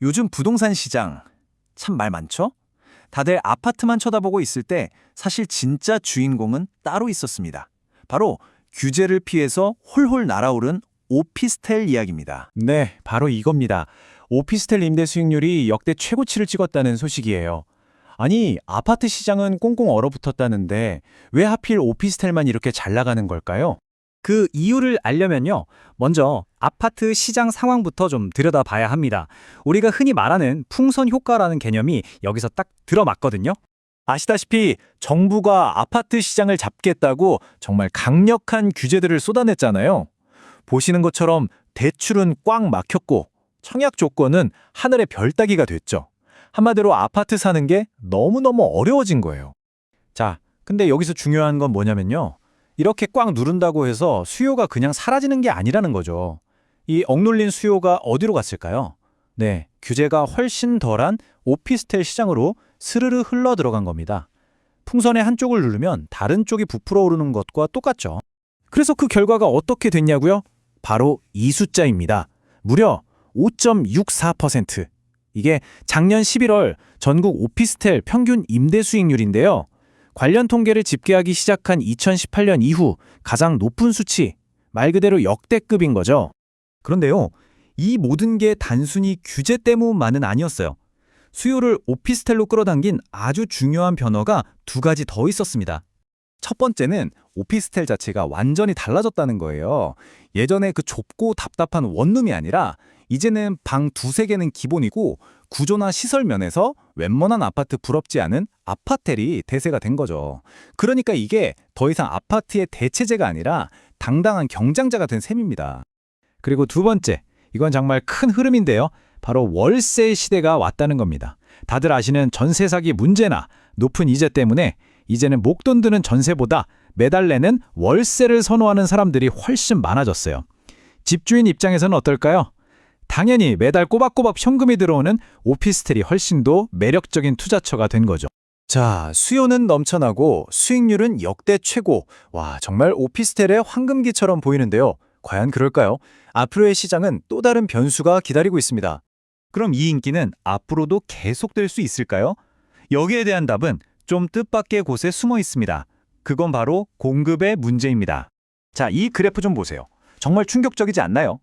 요즘 부동산 시장 참 말 많죠? 다들 아파트만 쳐다보고 있을 때 사실 진짜 주인공은 따로 있었습니다. 바로 규제를 피해서 홀홀 날아오른 오피스텔 이야기입니다. 네, 바로 이겁니다. 오피스텔 임대 수익률이 역대 최고치를 찍었다는 소식이에요. 아니, 아파트 시장은 꽁꽁 얼어붙었다는데 왜 하필 오피스텔만 이렇게 잘 나가는 걸까요? 그 이유를 알려면요. 먼저 아파트 시장 상황부터 좀 들여다봐야 합니다. 우리가 흔히 말하는 풍선 효과라는 개념이 여기서 딱 들어맞거든요. 아시다시피 정부가 아파트 시장을 잡겠다고 정말 강력한 규제들을 쏟아냈잖아요. 보시는 것처럼 대출은 꽉 막혔고 청약 조건은 하늘의 별 따기가 됐죠. 한마디로 아파트 사는 게 너무너무 어려워진 거예요. 자, 근데 여기서 중요한 건 뭐냐면요. 이렇게 꽉 누른다고 해서 수요가 그냥 사라지는 게 아니라는 거죠. 이 억눌린 수요가 어디로 갔을까요? 네, 규제가 훨씬 덜한 오피스텔 시장으로 스르르 흘러 들어간 겁니다. 풍선의 한쪽을 누르면 다른 쪽이 부풀어 오르는 것과 똑같죠. 그래서 그 결과가 어떻게 됐냐고요? 바로 이 숫자입니다. 무려 5.64%. 이게 작년 11월 전국 오피스텔 평균 임대 수익률인데요. 관련 통계를 집계하기 시작한 2018년 이후 가장 높은 수치, 말 그대로 역대급인 거죠. 그런데요, 이 모든 게 단순히 규제 때문만은 아니었어요. 수요를 오피스텔로 끌어당긴 아주 중요한 변화가 두 가지 더 있었습니다. 첫 번째는 오피스텔 자체가 완전히 달라졌다는 거예요. 예전에 그 좁고 답답한 원룸이 아니라 이제는 방 두세 개는 기본이고 구조나 시설 면에서 웬만한 아파트 부럽지 않은 아파텔이 대세가 된 거죠. 그러니까 이게 더 이상 아파트의 대체제가 아니라 당당한 경쟁자가 된 셈입니다. 그리고 두 번째, 이건 정말 큰 흐름인데요. 바로 월세 시대가 왔다는 겁니다. 다들 아시는 전세 사기 문제나 높은 이자 때문에 이제는 목돈 드는 전세보다 매달 내는 월세를 선호하는 사람들이 훨씬 많아졌어요. 집주인 입장에서는 어떨까요? 당연히 매달 꼬박꼬박 현금이 들어오는 오피스텔이 훨씬 더 매력적인 투자처가 된 거죠. 자, 수요는 넘쳐나고 수익률은 역대 최고. 와, 정말 오피스텔의 황금기처럼 보이는데요. 과연 그럴까요? 앞으로의 시장은 또 다른 변수가 기다리고 있습니다. 그럼 이 인기는 앞으로도 계속될 수 있을까요? 여기에 대한 답은 좀 뜻밖의 곳에 숨어 있습니다. 그건 바로 공급의 문제입니다. 자, 이 그래프 좀 보세요. 정말 충격적이지 않나요?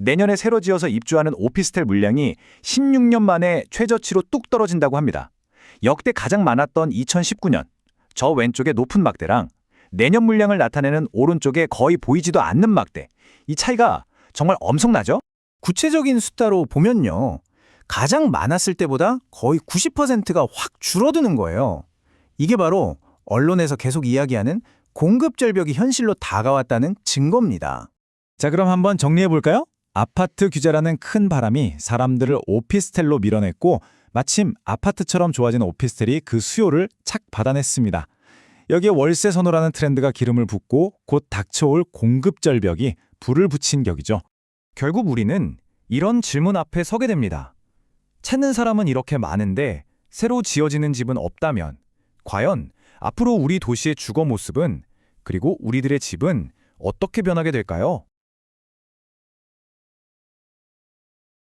내년에 새로 지어서 입주하는 오피스텔 물량이 16년 만에 최저치로 뚝 떨어진다고 합니다. 역대 가장 많았던 2019년, 저 왼쪽의 높은 막대랑 내년 물량을 나타내는 오른쪽에 거의 보이지도 않는 막대, 이 차이가 정말 엄청나죠? 구체적인 숫자로 보면요. 가장 많았을 때보다 거의 90%가 확 줄어드는 거예요. 이게 바로 언론에서 계속 이야기하는 공급 절벽이 현실로 다가왔다는 증거입니다. 자, 그럼 한번 정리해 볼까요? 아파트 규제라는 큰 바람이 사람들을 오피스텔로 밀어냈고 마침 아파트처럼 좋아진 오피스텔이 그 수요를 착 받아냈습니다. 여기에 월세 선호라는 트렌드가 기름을 붓고 곧 닥쳐올 공급 절벽이 불을 붙인 격이죠. 결국 우리는 이런 질문 앞에 서게 됩니다. 찾는 사람은 이렇게 많은데 새로 지어지는 집은 없다면 과연 앞으로 우리 도시의 주거 모습은, 그리고 우리들의 집은 어떻게 변하게 될까요?